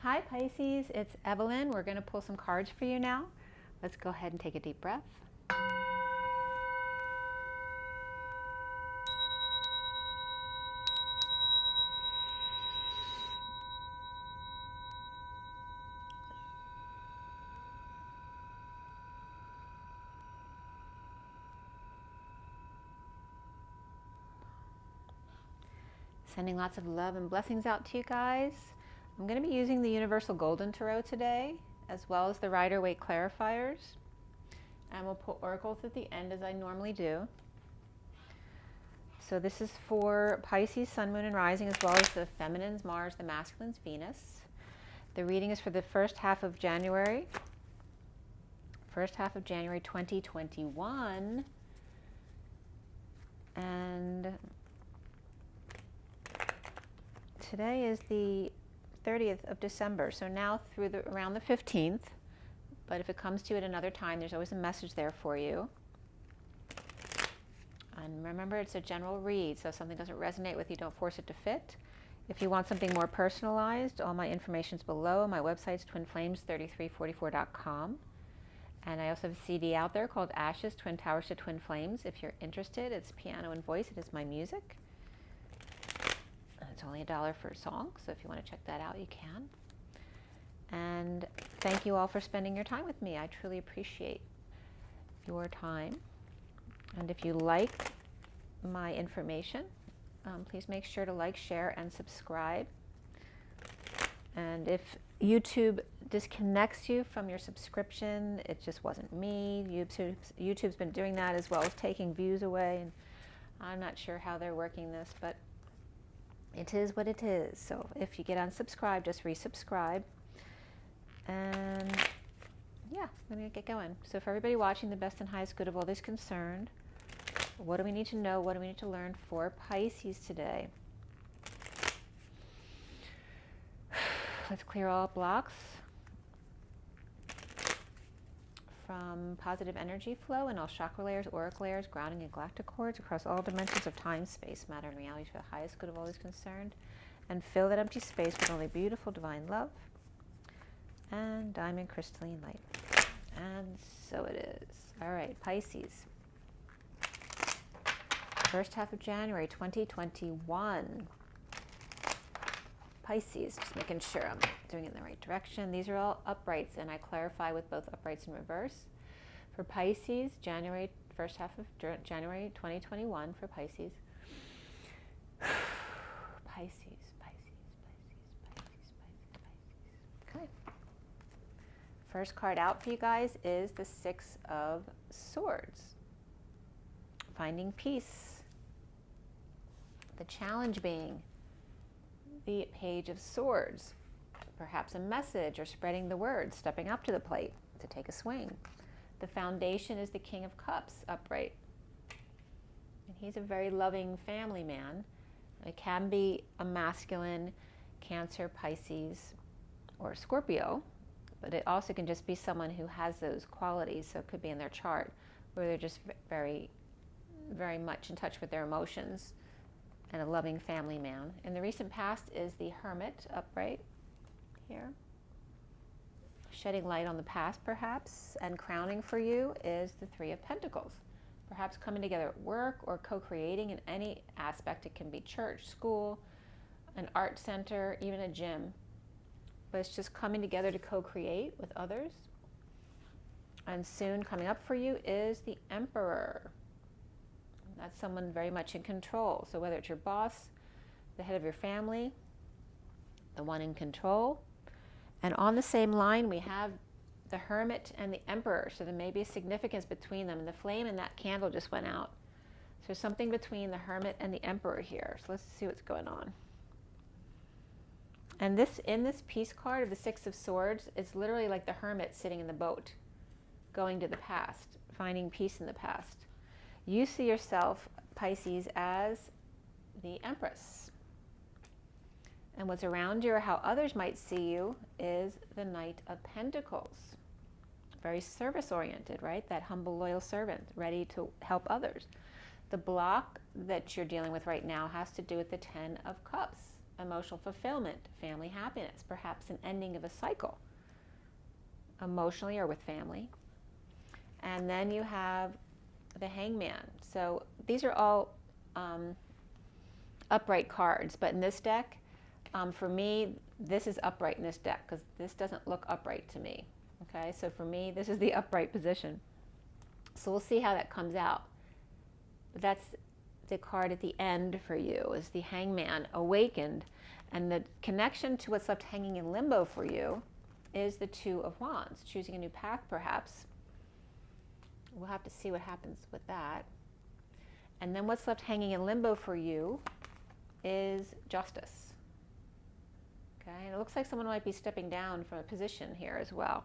Hi Pisces, it's Evelyn. We're going to pull some cards for you now. Let's go ahead and take a deep breath. Sending lots of love and blessings out to you guys. I'm going to be using the Universal Golden Tarot today, as well as the Rider-Waite clarifiers. And we'll pull oracles at the end as I normally do. So this is for Pisces, Sun, Moon, and Rising, as well as the Feminines, Mars, the Masculines, Venus. The reading is for the first half of January. First half of January 2021. And today is the 30th of December, so now through around the 15th, but if it comes to you at another time, there's always a message there for you. And remember, it's a general read, so if something doesn't resonate with you, don't force it to fit. If you want something more personalized, all my information's below. My website's twinflames3344.com. And I also have a CD out there called Ashes, Twin Towers to Twin Flames. If you're interested, it's piano and voice. It is my music. It's only $1 for a song, so if you want to check that out, you can. And thank you all for spending your time with me. I truly appreciate your time. And if you like my information, please make sure to like, share, and subscribe. And if YouTube disconnects you from your subscription, it just wasn't me. YouTube's been doing that, as well as taking views away. And I'm not sure how they're working this, but it is what it is. So if you get unsubscribed, just resubscribe. And yeah, I'm going to get going. So for everybody watching, the best and highest good of all is concerned. What do we need to know? What do we need to learn for Pisces today? Let's clear all blocks from positive energy flow in all chakra layers, auric layers, grounding, and galactic cords across all dimensions of time, space, matter, and reality for the highest good of all is concerned. And fill that empty space with only beautiful divine love and diamond crystalline light. And so it is. All right, Pisces. First half of January 2021. Pisces, just making sure I'm doing it in the right direction. These are all uprights, and I clarify with both uprights and reverse. For Pisces, first half of January 2021 for Pisces. Pisces. Okay. First card out for you guys is the Six of Swords. Finding peace. The challenge being the Page of Swords, perhaps a message or spreading the word, stepping up to the plate to take a swing. The foundation is the King of Cups upright. And he's a very loving family man. It can be a masculine, Cancer, Pisces, or Scorpio, but it also can just be someone who has those qualities, so it could be in their chart, where they're just very, very much in touch with their emotions, and a loving family man. In the recent past is the Hermit upright here. Shedding light on the past, perhaps, and crowning for you is the Three of Pentacles. Perhaps coming together at work or co-creating in any aspect. It can be church, school, an art center, even a gym. But it's just coming together to co-create with others. And soon coming up for you is the Emperor. That's someone very much in control. So whether it's your boss, the head of your family, the one in control. And on the same line, we have the Hermit and the Emperor. So there may be a significance between them. And the flame in that candle just went out. So there's something between the Hermit and the Emperor here. So let's see what's going on. And in this peace card of the Six of Swords, it's literally like the Hermit sitting in the boat, going to the past, finding peace in the past. You see yourself, Pisces, as the Empress. And what's around you, or how others might see you, is the Knight of Pentacles. Very service-oriented, right? That humble, loyal servant, ready to help others. The block that you're dealing with right now has to do with the Ten of Cups. emotional fulfillment, family happiness, perhaps an ending of a cycle, emotionally or with family. And then you have the Hangman. So these are all upright cards, but in this deck, for me, this is upright in this deck because this doesn't look upright to me. Okay, so for me, this is the upright position. So we'll see how that comes out. But that's the card at the end for you, is the Hangman, awakened. And the connection to what's left hanging in limbo for you is the Two of Wands, choosing a new path perhaps. We'll have to see what happens with that. And then what's left hanging in limbo for you is Justice. Okay, and it looks like someone might be stepping down from a position here as well.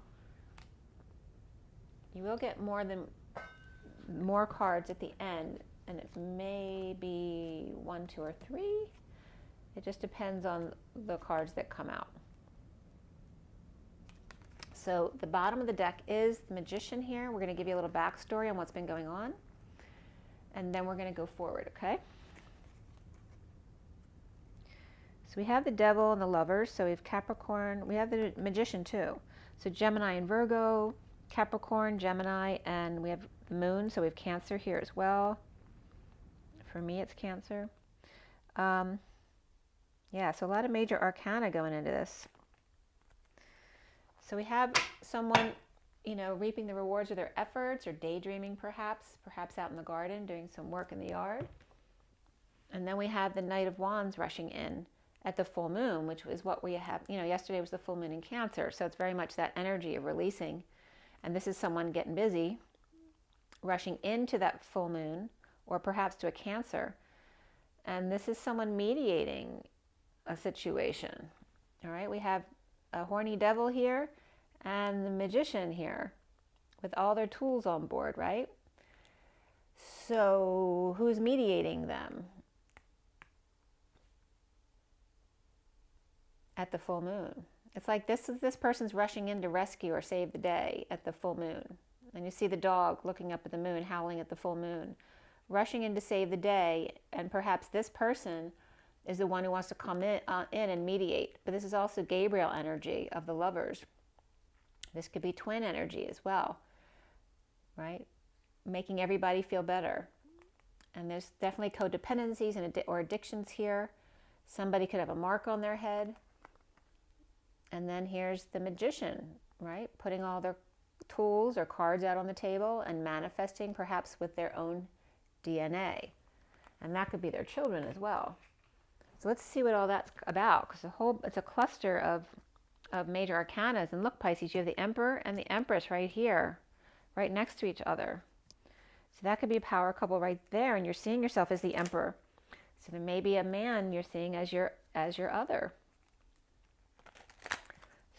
You will get more cards at the end, and it may be 1, 2, or 3. It just depends on the cards that come out. So the bottom of the deck is the Magician here. We're going to give you a little backstory on what's been going on, and then we're going to go forward, okay? So we have the Devil and the Lovers. So we have Capricorn. We have the Magician too. So Gemini and Virgo, Capricorn, Gemini, and we have the Moon. So we have Cancer here as well. For me, it's Cancer. Yeah, so a lot of major arcana going into this. So we have someone, you know, reaping the rewards of their efforts, or daydreaming perhaps out in the garden, doing some work in the yard. And then we have the Knight of Wands rushing in at the full moon, which is what we have, you know, yesterday was the full moon in Cancer. So it's very much that energy of releasing. And this is someone getting busy, rushing into that full moon, or perhaps to a Cancer. And this is someone mediating a situation. All right, we have a horny devil here and the Magician here with all their tools on board, right? So who's mediating them at the full moon? It's like this person's rushing in to rescue or save the day at the full moon. And you see the dog looking up at the moon, howling at the full moon, rushing in to save the day. And perhaps this person is the one who wants to come in and mediate. But this is also Gabriel energy of the Lovers. This could be twin energy as well, right? Making everybody feel better. And there's definitely codependencies and or addictions here. Somebody could have a mark on their head. And then here's the Magician, right? Putting all their tools or cards out on the table and manifesting perhaps with their own DNA. And that could be their children as well. So let's see what all that's about, because it's a cluster of major arcanas. And look, Pisces, you have the Emperor and the Empress right here, right next to each other. So that could be a power couple right there, and you're seeing yourself as the Emperor. So there may be a man you're seeing as your other.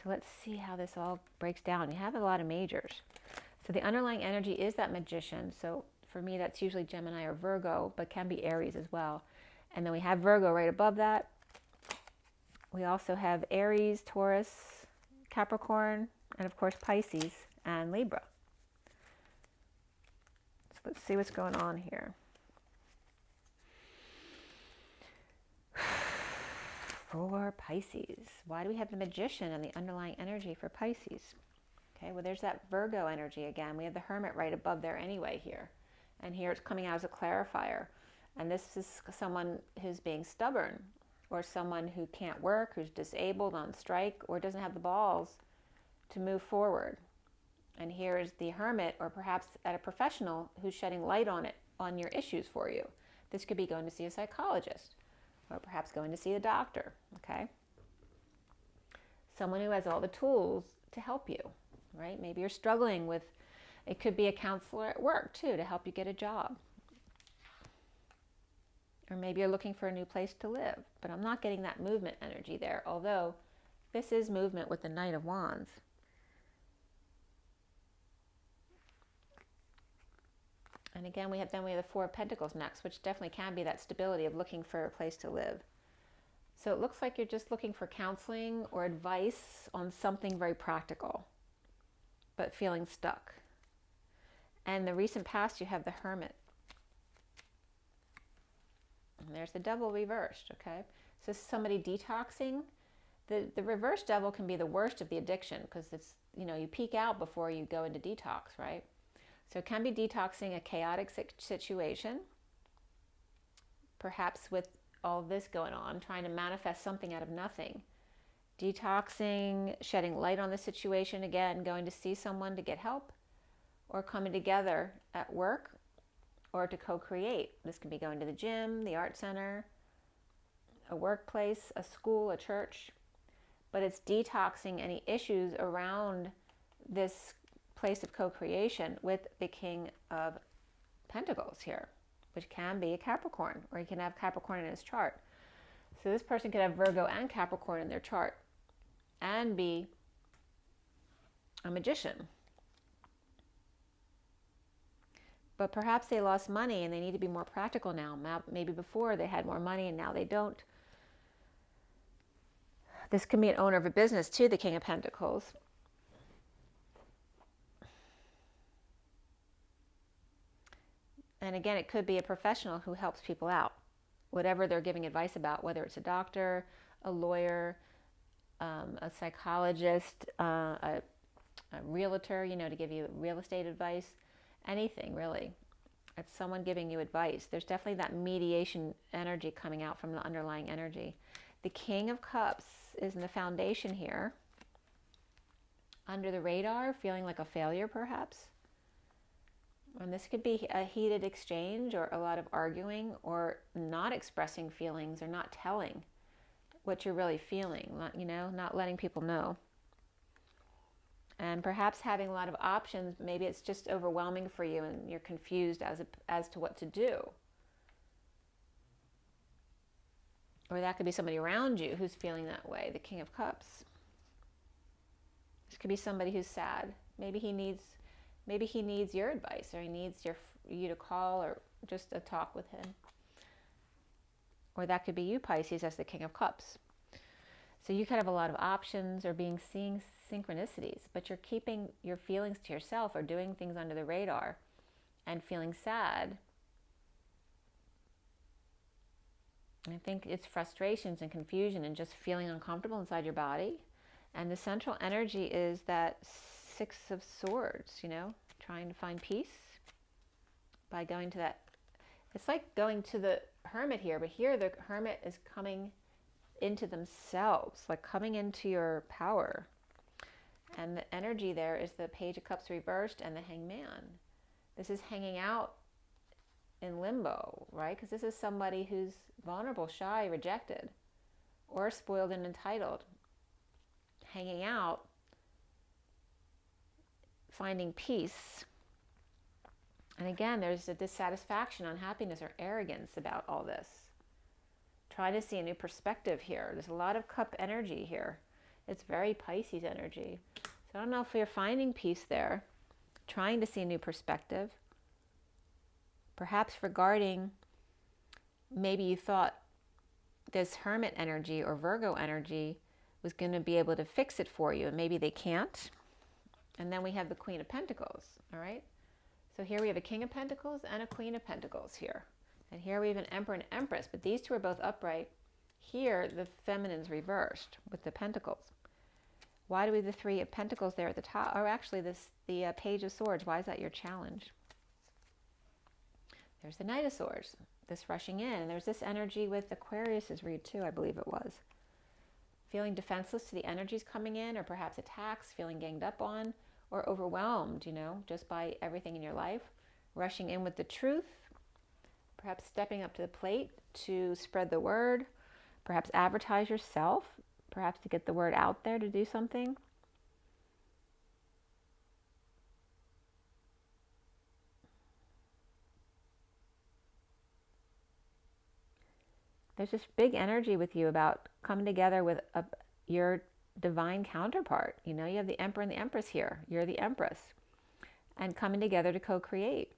So let's see how this all breaks down. You have a lot of majors. So the underlying energy is that Magician. So for me, that's usually Gemini or Virgo, but can be Aries as well. And then we have Virgo right above that. We also have Aries, Taurus, Capricorn, and of course Pisces and Libra. So let's see what's going on here. For Pisces, why do we have the Magician and the underlying energy for Pisces? Okay, well, there's that Virgo energy again. We have the Hermit right above there anyway here. And here it's coming out as a clarifier. And this is someone who's being stubborn, or someone who can't work, who's disabled, on strike, or doesn't have the balls to move forward. And here is the Hermit, or perhaps at a professional who's shedding light on your issues for you. This could be going to see a psychologist, or perhaps going to see a doctor, okay? Someone who has all the tools to help you, right? Maybe you're struggling with, it could be a counselor at work too, to help you get a job. Or maybe you're looking for a new place to live, but I'm not getting that movement energy there, although this is movement with the Knight of Wands. And again, we have the Four of Pentacles next, which definitely can be that stability of looking for a place to live. So it looks like you're just looking for counseling or advice on something very practical, but feeling stuck. And the recent past, you have the Hermit. And there's the Devil reversed, okay? So somebody detoxing. The reverse devil can be the worst of the addiction because it's, you peak out before you go into detox, right? So it can be detoxing a chaotic situation, perhaps with all this going on, trying to manifest something out of nothing. Detoxing, shedding light on the situation, again, going to see someone to get help, or coming together at work, or to co-create. This can be going to the gym, the art center, a workplace, a school, a church. But it's detoxing any issues around this place of co-creation with the King of Pentacles here, which can be a Capricorn, or he can have Capricorn in his chart. So this person could have Virgo and Capricorn in their chart and be a magician. But perhaps they lost money and they need to be more practical now. Maybe before they had more money and now they don't. This can be an owner of a business too, the King of Pentacles. And again, it could be a professional who helps people out, whatever they're giving advice about, whether it's a doctor, a lawyer, a psychologist, a realtor, to give you real estate advice, anything really. It's someone giving you advice. There's definitely that mediation energy coming out from the underlying energy. The King of Cups is in the foundation here, under the radar, feeling like a failure perhaps. And this could be a heated exchange or a lot of arguing or not expressing feelings or not telling what you're really feeling, not letting people know. And perhaps having a lot of options, maybe it's just overwhelming for you and you're confused as to what to do. Or that could be somebody around you who's feeling that way, the King of Cups. This could be somebody who's sad. Maybe he needs your advice, or he needs you to call or just a talk with him. Or that could be you, Pisces, as the King of Cups. So you could have a lot of options or seeing synchronicities, but you're keeping your feelings to yourself or doing things under the radar and feeling sad. And I think it's frustrations and confusion and just feeling uncomfortable inside your body. And the central energy is that Six of Swords, trying to find peace by going to that. It's like going to the Hermit here, but here the Hermit is coming into themselves, like coming into your power. And the energy there is the Page of Cups reversed and the Hangman. This is hanging out in limbo, right? Because this is somebody who's vulnerable, shy, rejected, or spoiled and entitled. Hanging out, finding peace. And again, there's a dissatisfaction, unhappiness, or arrogance about all this. Try to see a new perspective here. There's a lot of cup energy here. It's very Pisces energy. So I don't know if you're finding peace there, trying to see a new perspective. Perhaps regarding, maybe you thought this Hermit energy or Virgo energy was going to be able to fix it for you, and maybe they can't. And then we have the Queen of Pentacles, all right? So here we have a King of Pentacles and a Queen of Pentacles here. And here we have an Emperor and Empress, but these two are both upright. Here, the feminine's reversed with the Pentacles. Why do we have the Three of Pentacles there at the top? Or actually, the Page of Swords. Why is that your challenge? There's the Knight of Swords, this rushing in. And there's this energy with Aquarius's read too, I believe it was. Feeling defenseless to the energies coming in, or perhaps attacks, feeling ganged up on, or overwhelmed, just by everything in your life. Rushing in with the truth. Perhaps stepping up to the plate to spread the word. Perhaps advertise yourself. Perhaps to get the word out there to do something. There's this big energy with you about coming together with your divine counterpart. You have the Emperor and the Empress here. You're the Empress. And coming together to co-create.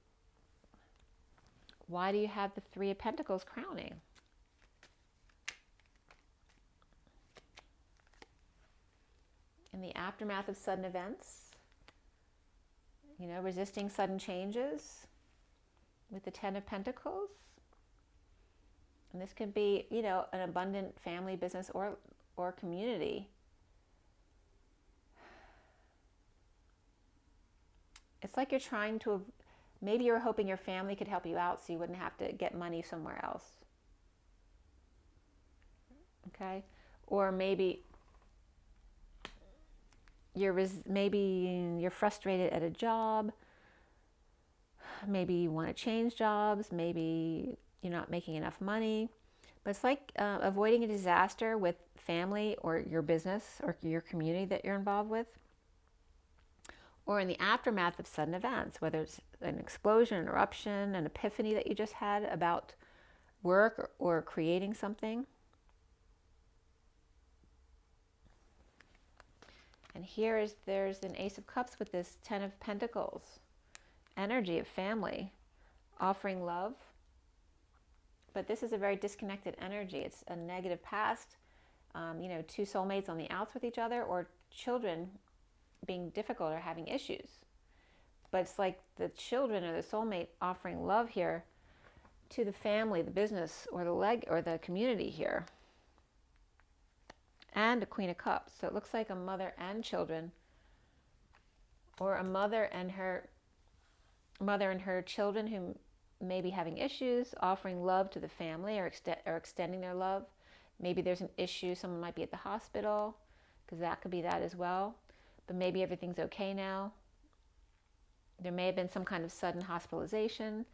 Why do you have the Three of Pentacles crowning? In the aftermath of sudden events, resisting sudden changes with the Ten of Pentacles. And this could be, you know, an abundant family, business, or community. It's like you're trying to, maybe you're hoping your family could help you out so you wouldn't have to get money somewhere else. Okay? Or maybe you're frustrated at a job. Maybe you want to change jobs. Maybe you're not making enough money. But it's like avoiding a disaster with family or your business or your community that you're involved with. Or in the aftermath of sudden events, whether it's an explosion, an eruption, an epiphany that you just had about work or creating something. And there's an Ace of Cups with this 10 of Pentacles. Energy of family, offering love. But this is a very disconnected energy. It's a negative past, you know, two soulmates on the outs with each other, or children being difficult or having issues. But it's like the children or the soulmate offering love here to the family, the business, or the community here. And a Queen of Cups. So it looks like a mother and children, or a mother and her children who may be having issues, offering love to the family, or extending their love. Maybe there's an issue, someone might be at the hospital, because that could be that as well. But maybe everything's okay now. There may have been some kind of sudden hospitalization,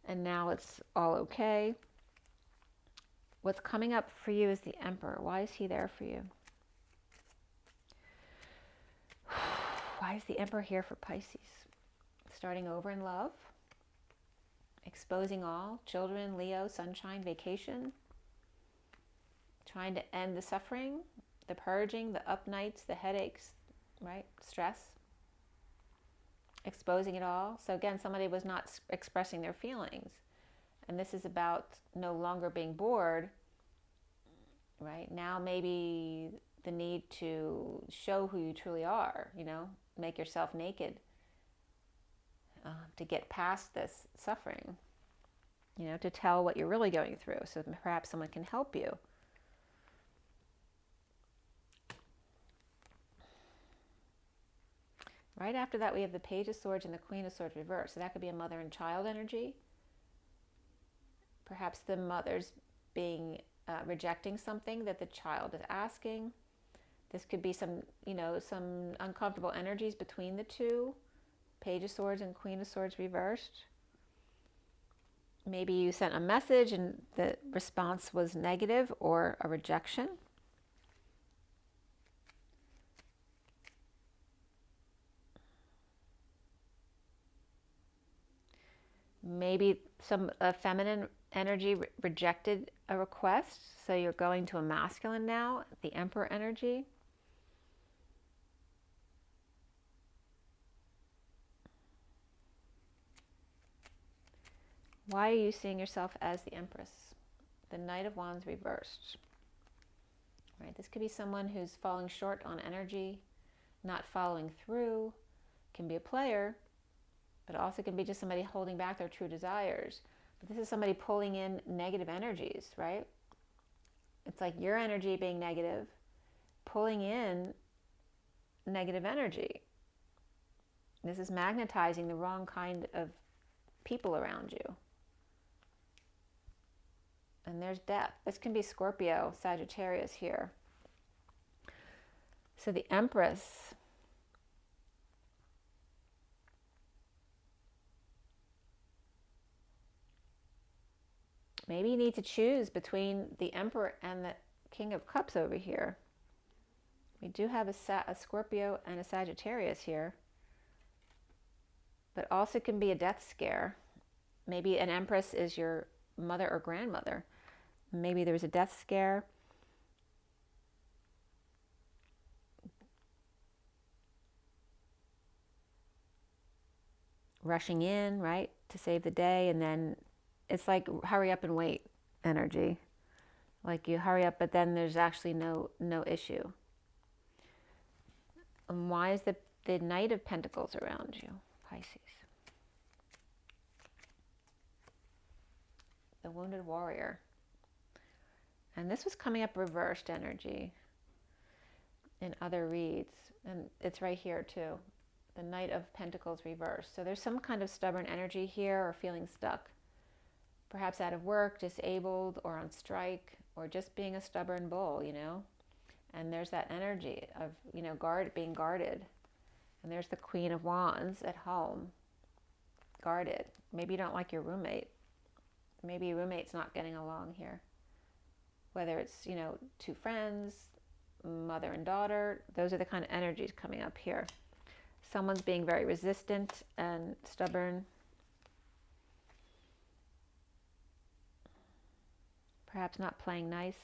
and now it's all okay. What's coming up for you is the Emperor. Why is he there for you? Why is the Emperor here for Pisces? Starting over in love, exposing all, children, Leo, sunshine, vacation, trying to end the suffering, the purging, the up nights, the headaches, right? Stress, exposing it all. So again, somebody was not expressing their feelings. And this is about no longer being bored, right? Now maybe the need to show who you truly are, you know, make yourself naked to get past this suffering, you know, to tell what you're really going through. So perhaps someone can help you. Right after that, we have the Page of Swords and the Queen of Swords reversed. So that could be a mother and child energy. Perhaps the mother's being rejecting something that the child is asking. This could be some, you know, some uncomfortable energies between the two. Page of Swords and Queen of Swords reversed. Maybe you sent a message and the response was negative or a rejection. Maybe some feminine energy rejected a request, so you're going to a masculine now, the Emperor energy. Why are you seeing yourself as the Empress? The Knight of Wands reversed. Right, this could be someone who's falling short on energy, not following through. Can be a player, but also can be just somebody holding back their true desires. But this is somebody pulling in negative energies, right? It's like your energy being negative, pulling in negative energy. This is magnetizing the wrong kind of people around you. And there's death. This can be Scorpio, Sagittarius here. So the Empress, maybe you need to choose between the Emperor and the King of Cups over here. We do have a Scorpio and a Sagittarius here. But also can be a death scare. Maybe an Empress is your mother or grandmother. Maybe there was a death scare. Rushing in, right, to save the day, and then it's like hurry up and wait energy. Like you hurry up, but then there's actually no issue. And why is the Knight of Pentacles around you, Pisces? The Wounded Warrior. And this was coming up reversed energy in other reads. And it's right here too. The Knight of Pentacles reversed. So there's some kind of stubborn energy here, or feeling stuck. Perhaps out of work, disabled, or on strike, or just being a stubborn bull, you know. And there's that energy of, you know, being guarded. And there's the Queen of Wands at home, guarded. Maybe you don't like your roommate. Maybe your roommate's not getting along here. Whether it's, you know, two friends, mother and daughter, those are the kind of energies coming up here. Someone's being very resistant and stubborn. Perhaps not playing nice.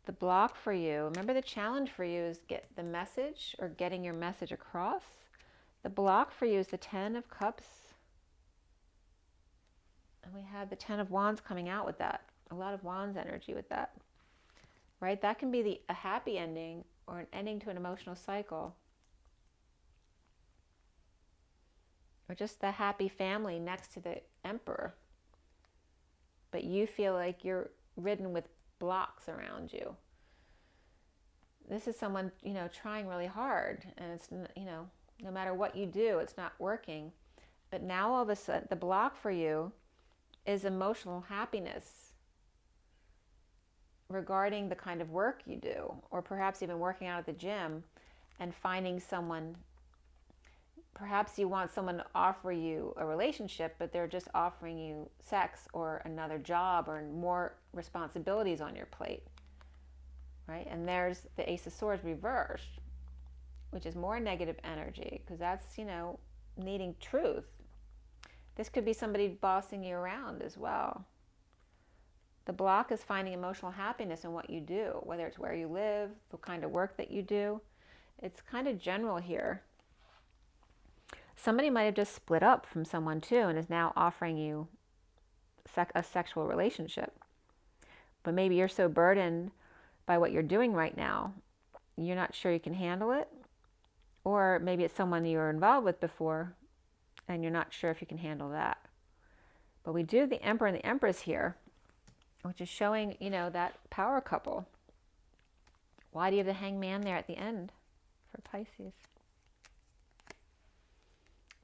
The block for you, remember the challenge for you is get the message, or getting your message across. The block for you is the Ten of Cups. And we have the Ten of Wands coming out with that. A lot of Wands energy with that. Right? That can be a happy ending, or an ending to an emotional cycle. Or just the happy family next to the Emperor. But you feel like you're ridden with blocks around you. This is someone, you know, trying really hard, and it's, you know, no matter what you do, it's not working. But now all of a sudden, the block for you is emotional happiness regarding the kind of work you do, or perhaps even working out at the gym and finding someone. Perhaps you want someone to offer you a relationship, but they're just offering you sex or another job or more responsibilities on your plate, right? And there's the Ace of Swords reversed, which is more negative energy, because that's, you know, needing truth. This could be somebody bossing you around as well. The block is finding emotional happiness in what you do, whether it's where you live, the kind of work that you do. It's kind of general here. Somebody might have just split up from someone too, and is now offering you a sexual relationship. But maybe you're so burdened by what you're doing right now, you're not sure you can handle it. Or maybe it's someone you were involved with before, and you're not sure if you can handle that. But we do have the Emperor and the Empress here, which is showing, you know, that power couple. Why do you have the Hangman there at the end for Pisces?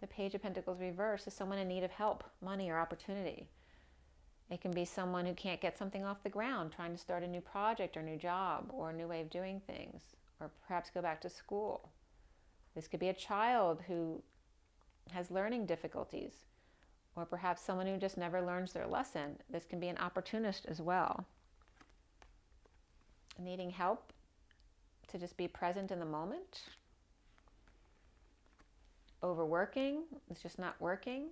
The Page of Pentacles reversed is someone in need of help, money, or opportunity. It can be someone who can't get something off the ground, trying to start a new project or new job or a new way of doing things, or perhaps go back to school. This could be a child who has learning difficulties, or perhaps someone who just never learns their lesson. This can be an opportunist as well. Needing help to just be present in the moment. Overworking, it's just not working.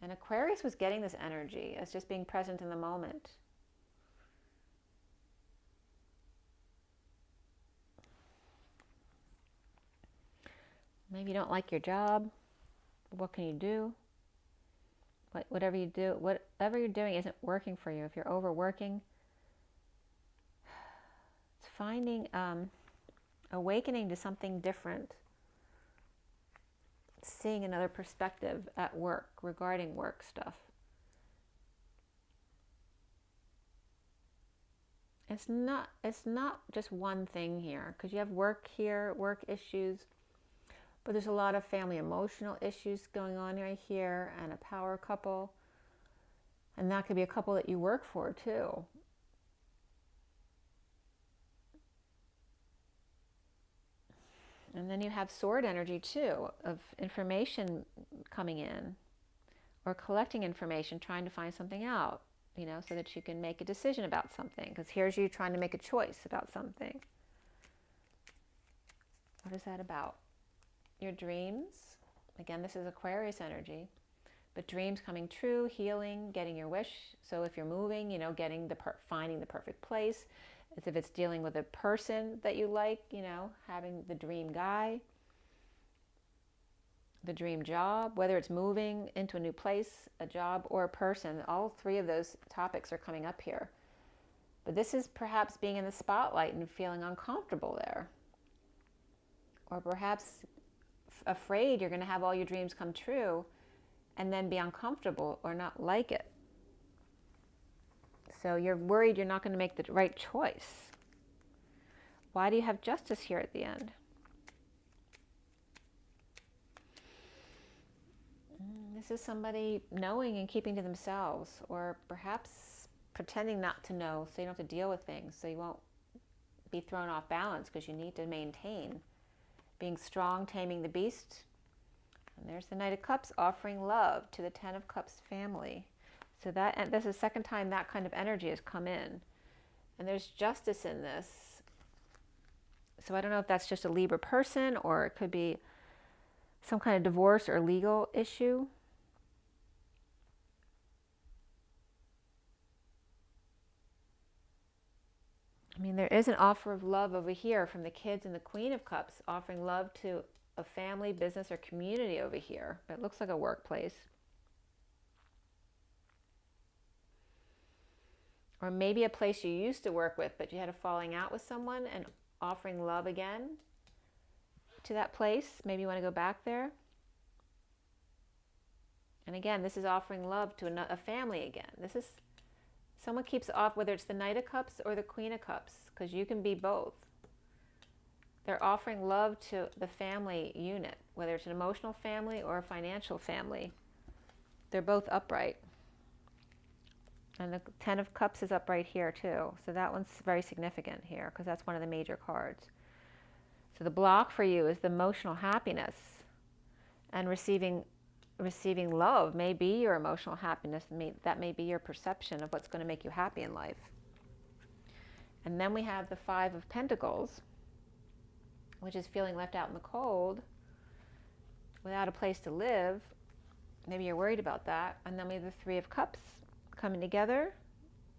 And Aquarius was getting this energy as just being present in the moment. Maybe you don't like your job. What can you do? Whatever you do, whatever you're doing isn't working for you. If you're overworking, it's finding, awakening to something different. Seeing another perspective at work, regarding work stuff. It's not just one thing here, because you have work here, work issues, but there's a lot of family emotional issues going on right here, and a power couple. And that could be a couple that you work for too. And then you have sword energy too, of information coming in, or collecting information, trying to find something out, you know, so that you can make a decision about something. Because here's you trying to make a choice about something. What is that about? Your dreams. Again, this is Aquarius energy. But dreams coming true, healing, getting your wish. So if you're moving, you know, getting finding the perfect place. As if it's dealing with a person that you like, you know, having the dream guy, the dream job, whether it's moving into a new place, a job, or a person. All three of those topics are coming up here. But this is perhaps being in the spotlight and feeling uncomfortable there. Or perhaps afraid you're going to have all your dreams come true and then be uncomfortable or not like it. So you're worried you're not going to make the right choice. Why do you have Justice here at the end? This is somebody knowing and keeping to themselves, or perhaps pretending not to know so you don't have to deal with things, so you won't be thrown off balance, because you need to maintain. Being strong, taming the beast. And there's the Knight of Cups offering love to the Ten of Cups family. So that, and this is the second time that kind of energy has come in. And there's justice in this. So I don't know if that's just a Libra person, or it could be some kind of divorce or legal issue. I mean, there is an offer of love over here from the kids and the Queen of Cups, offering love to a family, business, or community over here. But it looks like a workplace. Or maybe a place you used to work with, but you had a falling out with someone, and offering love again to that place. Maybe you want to go back there. And again, this is offering love to a family again. This is, someone keeps off, whether it's the Knight of Cups or the Queen of Cups, because you can be both. They're offering love to the family unit, whether it's an emotional family or a financial family. They're both upright. And the Ten of Cups is upright here too. So that one's very significant here, because that's one of the major cards. So the block for you is the emotional happiness, and receiving love may be your emotional happiness. That may be your perception of what's going to make you happy in life. And then we have the Five of Pentacles, which is feeling left out in the cold, without a place to live. Maybe you're worried about that. And then we have the Three of Cups coming together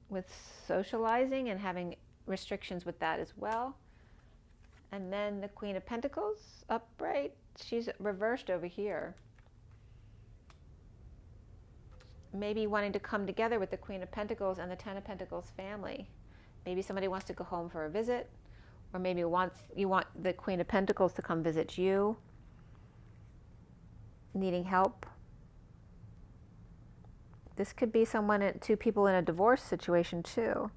with socializing and having restrictions with that as well. And then the Queen of Pentacles upright. She's reversed over here. Maybe wanting to come together with the Queen of Pentacles and the Ten of Pentacles family. Maybe somebody wants to go home for a visit, or maybe you want the Queen of Pentacles to come visit you, needing help. This could be two people in a divorce situation too.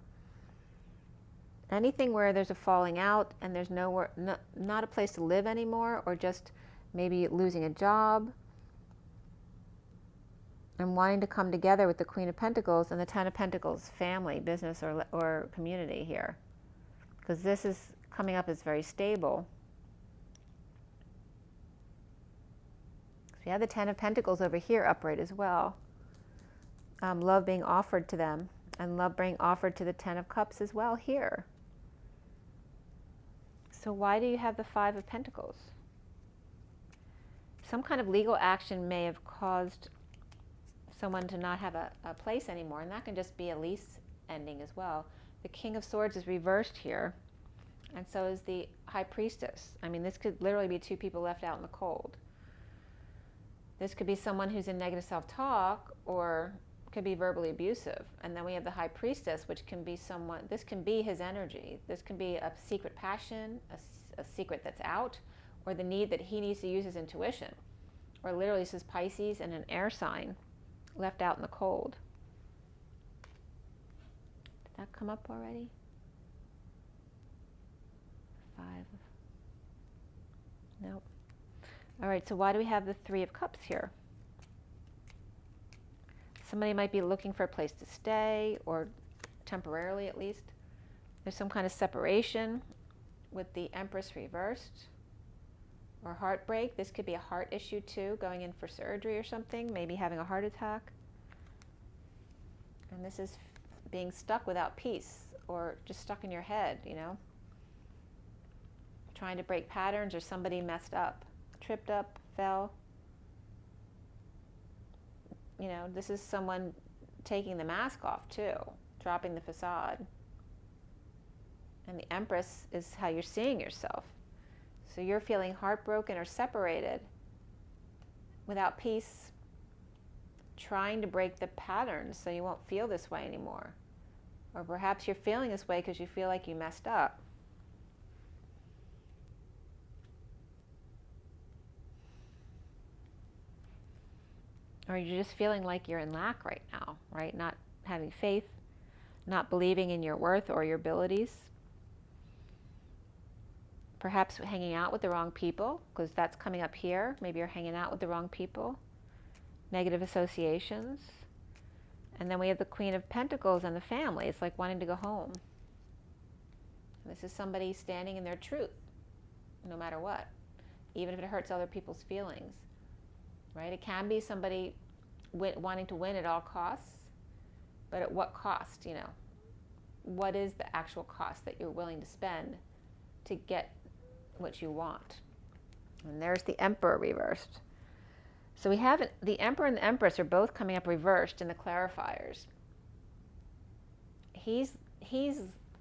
Anything where there's a falling out and there's nowhere, not a place to live anymore, or just maybe losing a job, and wanting to come together with the Queen of Pentacles and the Ten of Pentacles family, business, or community here. Because this is coming up as very stable. So you have the Ten of Pentacles over here upright as well. Love being offered to them, and love being offered to the Ten of Cups as well here. So why do you have the Five of Pentacles? Some kind of legal action may have caused someone to not have a place anymore, and that can just be a lease ending as well. The King of Swords is reversed here, and so is the High Priestess. I mean, this could literally be two people left out in the cold. This could be someone who's in negative self-talk, or could be verbally abusive. And then we have the High Priestess, which can be someone, this can be his energy. This can be a secret passion, a secret that's out, or the need that he needs to use his intuition. Or literally this is Pisces and an air sign left out in the cold. Did that come up already? Five. Nope. All right, so why do we have the Three of Cups here? Somebody might be looking for a place to stay, or temporarily at least. There's some kind of separation with the Empress reversed, or heartbreak. This could be a heart issue too, going in for surgery or something, maybe having a heart attack. And this is being stuck without peace, or just stuck in your head, you know, trying to break patterns, or somebody messed up, tripped up, fell. You know, this is someone taking the mask off too, dropping the facade. And the Empress is how you're seeing yourself. So you're feeling heartbroken or separated, without peace, trying to break the patterns so you won't feel this way anymore. Or perhaps you're feeling this way because you feel like you messed up. Or you're just feeling like you're in lack right now, right? Not having faith, not believing in your worth or your abilities. Perhaps hanging out with the wrong people, because that's coming up here. Maybe you're hanging out with the wrong people. Negative associations. And then we have the Queen of Pentacles and the family. It's like wanting to go home. This is somebody standing in their truth, no matter what, even if it hurts other people's feelings, right? It can be somebody wanting to win at all costs, but at what cost, you know? What is the actual cost that you're willing to spend to get what you want? And there's the Emperor reversed. So we have the Emperor and the Empress are both coming up reversed in the clarifiers. He's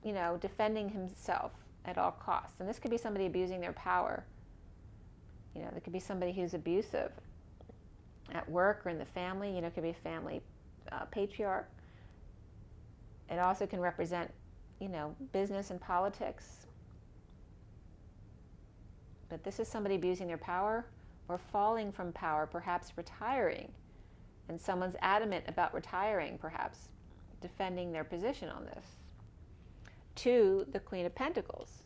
you know, defending himself at all costs. And this could be somebody abusing their power. You know, there could be somebody who's abusive at work or in the family. You know, it could be a family patriarch. It also can represent, you know, business and politics. But this is somebody abusing their power or falling from power, perhaps retiring. And someone's adamant about retiring, perhaps defending their position on this. To the Queen of Pentacles.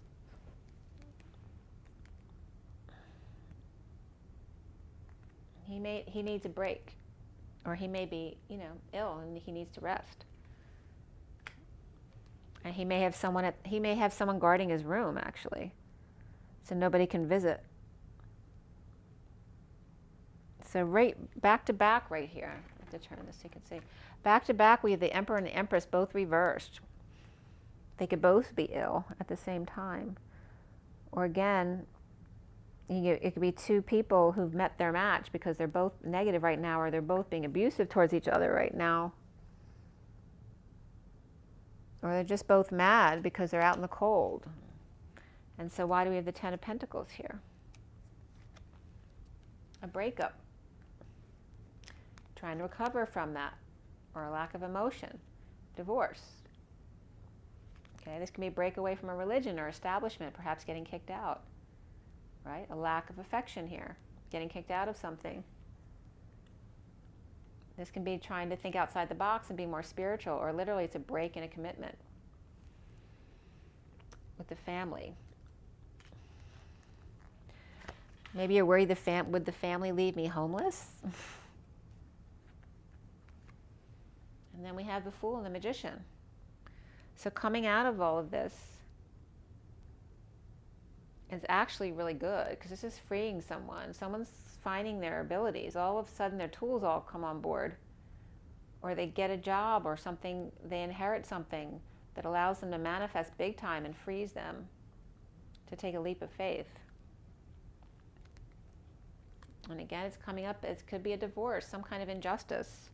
He needs a break, or he may be, you know, ill and he needs to rest. And he may have someone guarding his room, actually, so nobody can visit. So right back to back right here. I have to turn this so you can see. Back to back, we have the Emperor and the Empress both reversed. They could both be ill at the same time. Or again, it could be two people who've met their match because they're both negative right now, or they're both being abusive towards each other right now. Or they're just both mad because they're out in the cold. And so why do we have the Ten of Pentacles here? A breakup. Trying to recover from that, or a lack of emotion. Divorce. Okay, this can be a breakaway from a religion or establishment, perhaps getting kicked out, right? A lack of affection here, getting kicked out of something. This can be trying to think outside the box and be more spiritual, or literally it's a break in a commitment with the family. Maybe you're worried would the family leave me homeless? And then we have the Fool and the Magician. So coming out of all of this is actually really good, because this is freeing someone. Someone's finding their abilities. All of a sudden their tools all come on board, or they get a job or something, they inherit something that allows them to manifest big time and frees them to take a leap of faith. And again, it's coming up, it could be a divorce, some kind of injustice.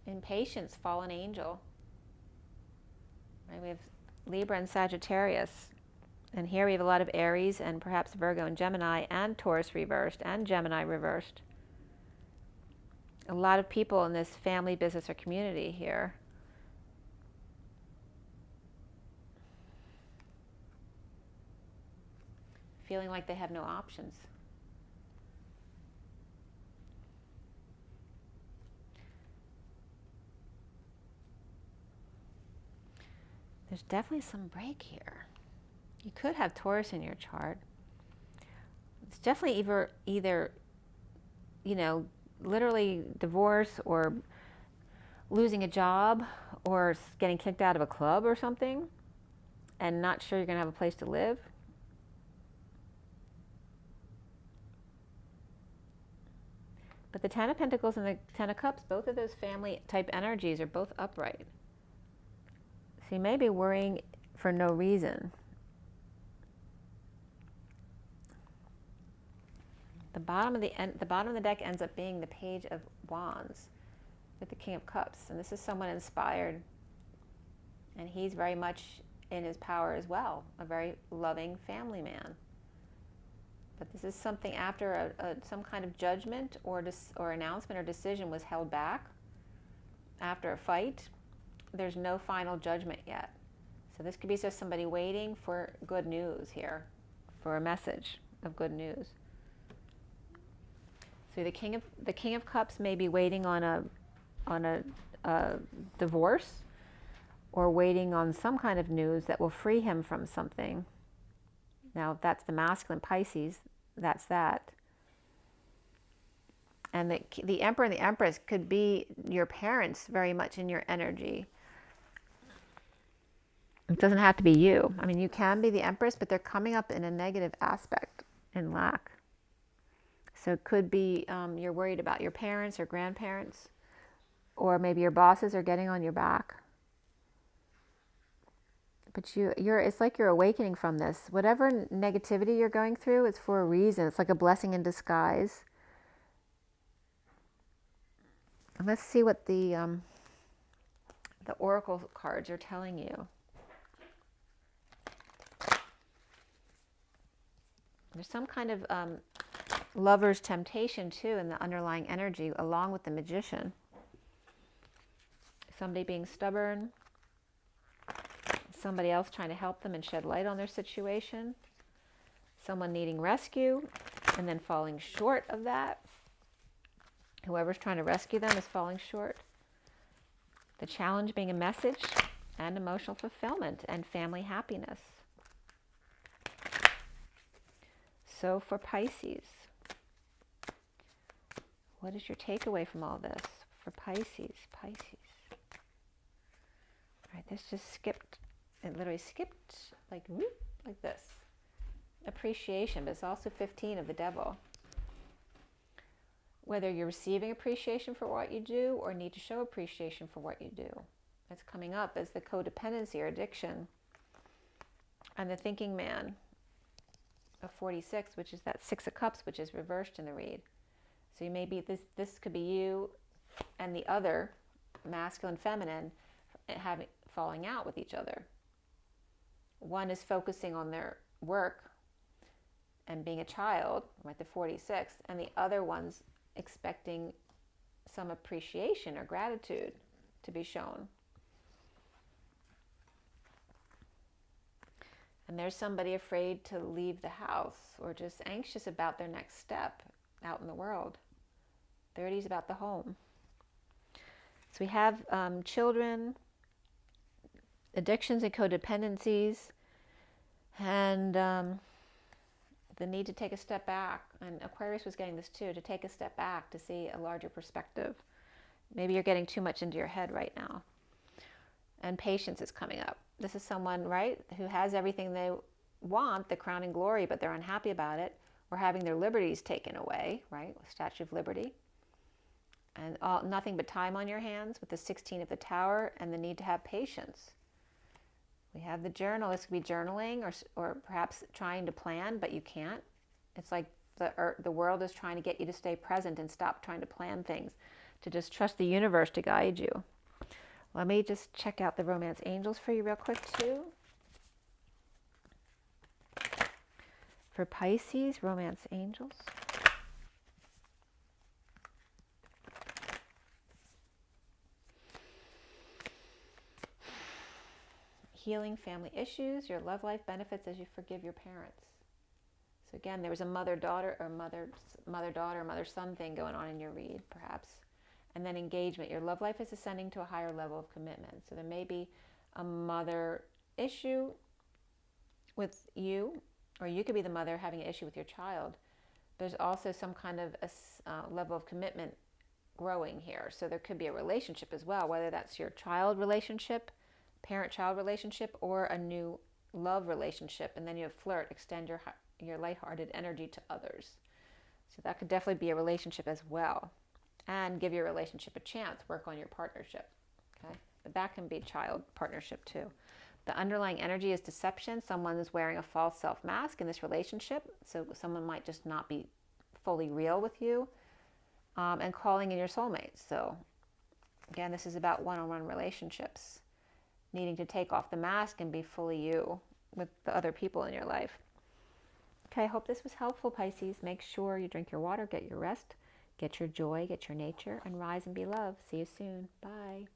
Impatience, fallen angel. Right, we have Libra and Sagittarius. And here we have a lot of Aries and perhaps Virgo and Gemini, and Taurus reversed, and Gemini reversed. A lot of people in this family, business, or community here. Feeling like they have no options. There's definitely some break here. You could have Taurus in your chart. It's definitely either, you know, literally divorce, or losing a job, or getting kicked out of a club or something, and not sure you're going to have a place to live. But the Ten of Pentacles and the Ten of Cups, both of those family type energies are both upright. So you may be worrying for no reason. The bottom of the deck ends up being the Page of Wands with the King of Cups. And this is someone inspired. And he's very much in his power as well. A very loving family man. But this is something after some kind of judgment or announcement or decision was held back after a fight. There's no final judgment yet. So this could be just somebody waiting for good news here, for a message of good news. So the King of Cups may be waiting on a divorce, or waiting on some kind of news that will free him from something. Now, if that's the masculine Pisces, that's that. And the Emperor and the Empress could be your parents very much in your energy. It doesn't have to be you. I mean, you can be the Empress, but they're coming up in a negative aspect in lack. So it could be you're worried about your parents or grandparents, or maybe your bosses are getting on your back. But it's like you're awakening from this. Whatever negativity you're going through, it's for a reason. It's like a blessing in disguise. And let's see what the oracle cards are telling you. There's some kind of lover's temptation too in the underlying energy, along with the Magician. Somebody being stubborn, somebody else trying to help them and shed light on their situation, someone needing rescue and then falling short of that. Whoever's trying to rescue them is falling short. The challenge being a message and emotional fulfillment and family happiness. So for Pisces, what is your takeaway from all this? For Pisces. All right, this just skipped. It literally skipped like whoop, like this. Appreciation, but it's also 15 of the devil. Whether you're receiving appreciation for what you do or need to show appreciation for what you do. It's coming up as the codependency or addiction. And the thinking man of 46, which is that 6 of Cups, which is reversed in the read. So you may be, this could be you and the other, masculine, feminine, falling out with each other. One is focusing on their work and being a child, right, the 46, and the other one's expecting some appreciation or gratitude to be shown. And there's somebody afraid to leave the house or just anxious about their next step out in the world. 30 is about the home. So we have children, addictions and codependencies, and the need to take a step back. And Aquarius was getting this too, to take a step back to see a larger perspective. Maybe you're getting too much into your head right now. And patience is coming up. This is someone, right, who has everything they want, the crown and glory, but they're unhappy about it, or having their liberties taken away, right, Statue of Liberty. And nothing but time on your hands with the 16 of the Tower and the need to have patience. We have the journal. This could be journaling or perhaps trying to plan, but you can't. It's like the world is trying to get you to stay present and stop trying to plan things, to just trust the universe to guide you. Let me just check out the romance angels for you real quick too. For Pisces, romance angels. Healing family issues, your love life benefits as you forgive your parents. So again, there was a mother-daughter or mother-daughter, mother-son thing going on in your read, perhaps. And then engagement. Your love life is ascending to a higher level of commitment. So there may be a mother issue with you, or you could be the mother having an issue with your child. There's also some kind of a level of commitment growing here. So there could be a relationship as well, whether that's your child relationship, parent-child relationship, or a new love relationship. And then you have flirt, extend your lighthearted energy to others. So that could definitely be a relationship as well. And give your relationship a chance, work on your partnership, okay? But that can be child partnership too. The underlying energy is deception. Someone is wearing a false self-mask in this relationship, so someone might just not be fully real with you, and calling in your soulmate. So again, this is about one-on-one relationships, needing to take off the mask and be fully you with the other people in your life. Okay, I hope this was helpful, Pisces. Make sure you drink your water, get your rest, get your joy, get your nature, and rise and be love. See you soon. Bye.